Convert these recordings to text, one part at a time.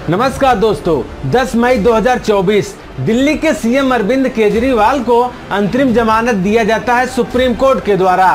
नमस्कार दोस्तों, 10 मई 2024 दिल्ली के सीएम अरविंद केजरीवाल को अंतरिम जमानत दिया जाता है सुप्रीम कोर्ट के द्वारा।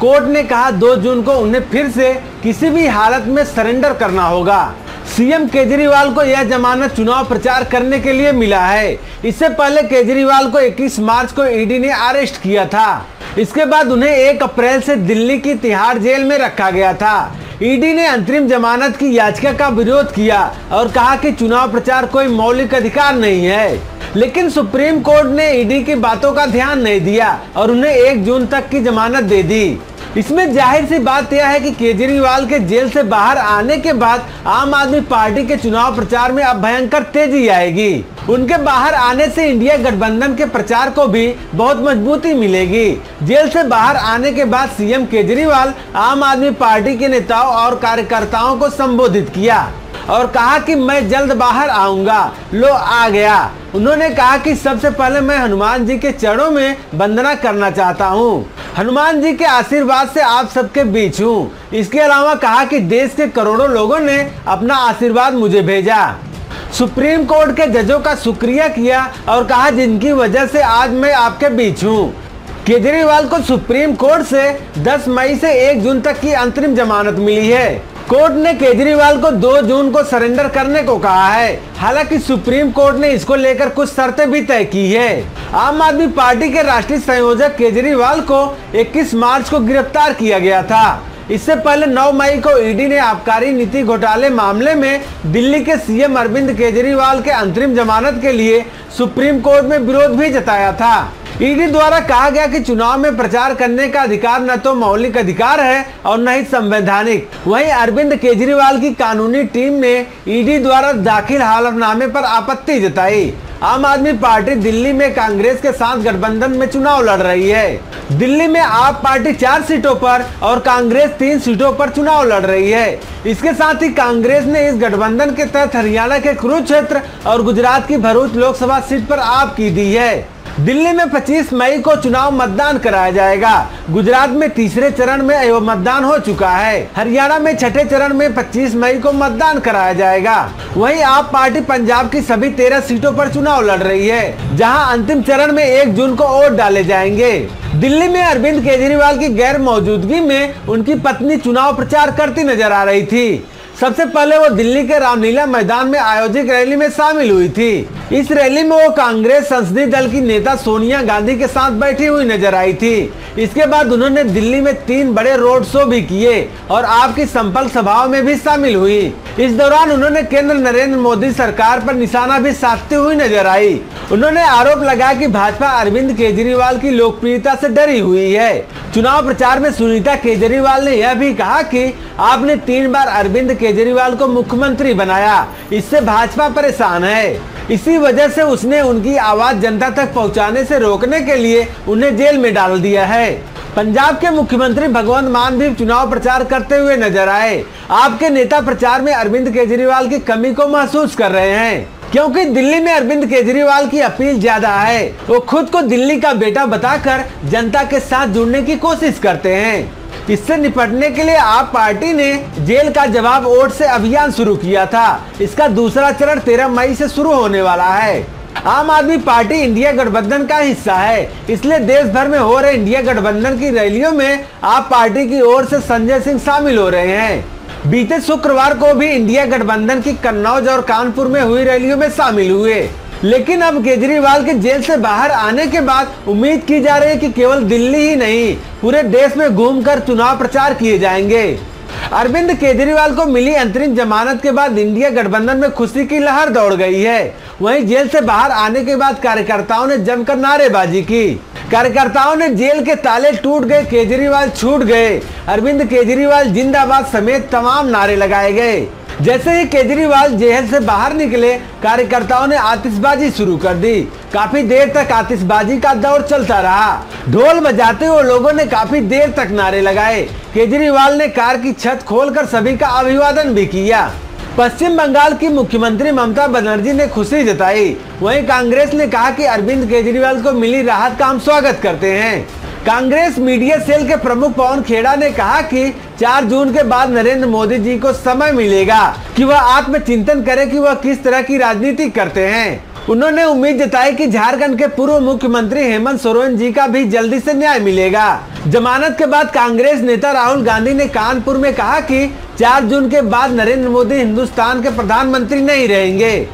कोर्ट ने कहा 2 जून को उन्हें फिर से किसी भी हालत में सरेंडर करना होगा। सीएम केजरीवाल को यह जमानत चुनाव प्रचार करने के लिए मिला है। इससे पहले केजरीवाल को 21 मार्च को ईडी ने अरेस्ट किया था। इसके बाद उन्हें 1 अप्रैल से दिल्ली की तिहाड़ जेल में रखा गया था। ईडी ने अंतरिम जमानत की याचिका का विरोध किया और कहा कि चुनाव प्रचार कोई मौलिक अधिकार नहीं है, लेकिन सुप्रीम कोर्ट ने ईडी की बातों का ध्यान नहीं दिया और उन्हें 1 जून तक की जमानत दे दी। इसमें जाहिर सी बात यह है कि केजरीवाल के जेल से बाहर आने के बाद आम आदमी पार्टी के चुनाव प्रचार में अब भयंकर तेजी आएगी। उनके बाहर आने से इंडिया गठबंधन के प्रचार को भी बहुत मजबूती मिलेगी। जेल से बाहर आने के बाद सीएम केजरीवाल आम आदमी पार्टी के नेताओं और कार्यकर्ताओं को संबोधित किया और कहा कि मैं जल्द बाहर आऊंगा, लो आ गया। उन्होंने कहा कि सबसे पहले मैं हनुमान जी के चरणों में वंदना करना चाहता हूं। हनुमान जी के आशीर्वाद से आप सबके बीच हूं। इसके अलावा कहा कि देश के करोड़ों लोगों ने अपना आशीर्वाद मुझे भेजा। सुप्रीम कोर्ट के जजों का शुक्रिया किया और कहा जिनकी वजह से आज मैं आपके बीच हूं। केजरीवाल को सुप्रीम कोर्ट से 10 मई से 1 जून तक की अंतरिम जमानत मिली है। कोर्ट ने केजरीवाल को 2 जून को सरेंडर करने को कहा है। हालांकि सुप्रीम कोर्ट ने इसको लेकर कुछ शर्तें भी तय की है। आम आदमी पार्टी के राष्ट्रीय संयोजक केजरीवाल को 21 मार्च को गिरफ्तार किया गया था। इससे पहले 9 मई को ईडी ने आबकारी नीति घोटाले मामले में दिल्ली के सीएम अरविंद केजरीवाल के अंतरिम जमानत के लिए सुप्रीम कोर्ट में विरोध भी जताया था। ईडी द्वारा कहा गया कि चुनाव में प्रचार करने का अधिकार न तो मौलिक अधिकार है और न ही संवैधानिक। वहीं अरविंद केजरीवाल की कानूनी टीम ने ईडी द्वारा दाखिल हलफनामे पर आपत्ति जताई। आम आदमी पार्टी दिल्ली में कांग्रेस के साथ गठबंधन में चुनाव लड़ रही है। दिल्ली में आप पार्टी 4 सीटों पर और कांग्रेस 3 सीटों पर चुनाव लड़ रही है। इसके साथ ही कांग्रेस ने इस गठबंधन के तहत हरियाणा के कुरुक्षेत्र और गुजरात की भरूच लोकसभा सीट पर आप की दी है। दिल्ली में 25 मई को चुनाव मतदान कराया जाएगा। गुजरात में तीसरे चरण में मतदान हो चुका है। हरियाणा में छठे चरण में 25 मई को मतदान कराया जाएगा। वहीं आप पार्टी पंजाब की सभी 13 सीटों पर चुनाव लड़ रही है, जहां अंतिम चरण में 1 जून को वोट डाले जाएंगे। दिल्ली में अरविंद केजरीवाल की गैर मौजूदगी में उनकी पत्नी चुनाव प्रचार करती नजर आ रही थी। सबसे पहले वो दिल्ली के रामलीला मैदान में आयोजित रैली में शामिल हुई थी। इस रैली में वो कांग्रेस संसदीय दल की नेता सोनिया गांधी के साथ बैठी हुई नजर आई थी। इसके बाद उन्होंने दिल्ली में 3 बड़े रोड शो भी किए और आपकी संपर्क सभाओं में भी शामिल हुई। इस दौरान उन्होंने केंद्र नरेंद्र मोदी सरकार पर निशाना भी साधती हुई नजर आई। उन्होंने आरोप लगाया कि भाजपा अरविंद केजरीवाल की लोकप्रियता से डरी हुई है। चुनाव प्रचार में सुनीता केजरीवाल ने यह भी कहा कि आपने 3 बार अरविंद केजरीवाल को मुख्यमंत्री बनाया, इससे भाजपा परेशान है। इसी वजह से उसने उनकी आवाज जनता तक पहुंचाने से रोकने के लिए उन्हें जेल में डाल दिया है। पंजाब के मुख्यमंत्री भगवंत मान भी चुनाव प्रचार करते हुए नजर आए। आपके नेता प्रचार में अरविंद केजरीवाल की कमी को महसूस कर रहे हैं, क्योंकि दिल्ली में अरविंद केजरीवाल की अपील ज्यादा है। वो खुद को दिल्ली का बेटा बताकर जनता के साथ जुड़ने की कोशिश करते हैं। इससे निपटने के लिए आप पार्टी ने जेल का जवाब वोट से अभियान शुरू किया था। इसका दूसरा चरण 13 मई से शुरू होने वाला है। आम आदमी पार्टी इंडिया गठबंधन का हिस्सा है, इसलिए देश भर में हो रहे इंडिया गठबंधन की रैलियों में आप पार्टी की ओर से संजय सिंह शामिल हो रहे हैं। बीते शुक्रवार को भी इंडिया गठबंधन की कन्नौज और कानपुर में हुई रैलियों में शामिल हुए। लेकिन अब केजरीवाल के जेल से बाहर आने के बाद उम्मीद की जा रही है कि केवल दिल्ली ही नहीं, पूरे देश में घूमकर चुनाव प्रचार किए जाएंगे। अरविंद केजरीवाल को मिली अंतरिम जमानत के बाद इंडिया गठबंधन में खुशी की लहर दौड़ गई है। वहीं जेल से बाहर आने के बाद कार्यकर्ताओं ने जमकर नारेबाजी की। कार्यकर्ताओं ने जेल के ताले टूट गए, केजरीवाल छूट गए, अरविंद केजरीवाल जिंदाबाद समेत तमाम नारे लगाए गए। जैसे ही केजरीवाल जेल से बाहर निकले, कार्यकर्ताओं ने आतिशबाजी शुरू कर दी। काफी देर तक आतिशबाजी का दौर चलता रहा। ढोल बजाते हुए लोगों ने काफी देर तक नारे लगाए। केजरीवाल ने कार की छत खोलकर सभी का अभिवादन भी किया। पश्चिम बंगाल की मुख्यमंत्री ममता बनर्जी ने खुशी जताई। वहीं कांग्रेस ने कहा कि अरविंद केजरीवाल को मिली राहत का हम स्वागत करते हैं। कांग्रेस मीडिया सेल के प्रमुख पवन खेड़ा ने कहा कि 4 जून के बाद नरेंद्र मोदी जी को समय मिलेगा कि वह आत्मचिंतन करें कि वह किस तरह की राजनीति करते हैं। उन्होंने उम्मीद जताई कि झारखंड के पूर्व मुख्यमंत्री हेमंत सोरेन जी का भी जल्दी से न्याय मिलेगा। जमानत के बाद कांग्रेस नेता राहुल गांधी ने कानपुर में कहा कि 4 जून के बाद नरेंद्र मोदी हिंदुस्तान के प्रधानमंत्री नहीं रहेंगे।